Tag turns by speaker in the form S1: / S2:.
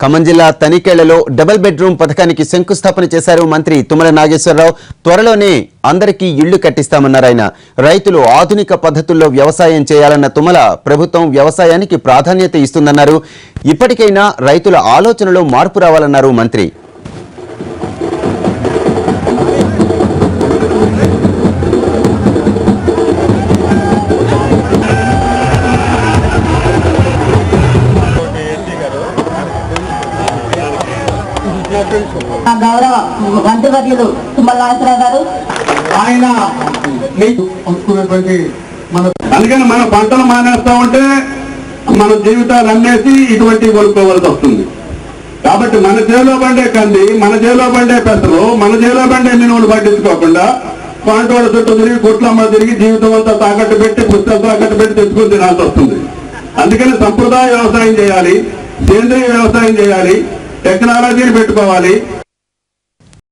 S1: ఖమ్మం జిల్లా తనికేళ్లలో double bedroom పథకానికి శంకుస్థాపన చేశారు మంత్రి తుమ్మల నాగేశ్వరరావు. త్వరలోనే అందరికీ ఇళ్లు కట్టిస్తామన్నారు ఆయన. రైతులు ఆధునిక పద్ధతుల్లో వ్యవసాయం చేయాలన్న తుమ్మల ప్రభుత్వం వ్యవసాయానికి ప్రాధాన్యత ఇస్తుందన్నారు. ఇప్పటికైనా రైతుల ఆలోచనలో మార్పు రావాలన్నారు మంత్రి.
S2: గౌరవ మంత్రివర్యులు తుమ్మల నాగేశ్వరరావు గారు
S3: ఆయన అందుకని మన పంటలు మానేస్తా ఉంటే మన జీవితాలు అమ్మేసి ఇటువంటి కొనుక్కోవాల్సి వస్తుంది. కాబట్టి మన చేలో పండే కంది, మన చేలో పండే పెసలు, మన చేలో పండే మినువులు పట్టించుకోకుండా పంటోళ్ళ చుట్టూ తిరిగి గుట్లమ్మ తిరిగి జీవితం అంతా తాకట్టు పెట్టి పుస్తకాలు తాకట్టు పెట్టి తెచ్చుకుని తినాల్సి వస్తుంది. అందుకని సంప్రదాయ వ్యవసాయం చేయాలి, సేంద్రీయ వ్యవసాయం చేయాలి, టెక్నాలజీని పెట్టుకోవాలి.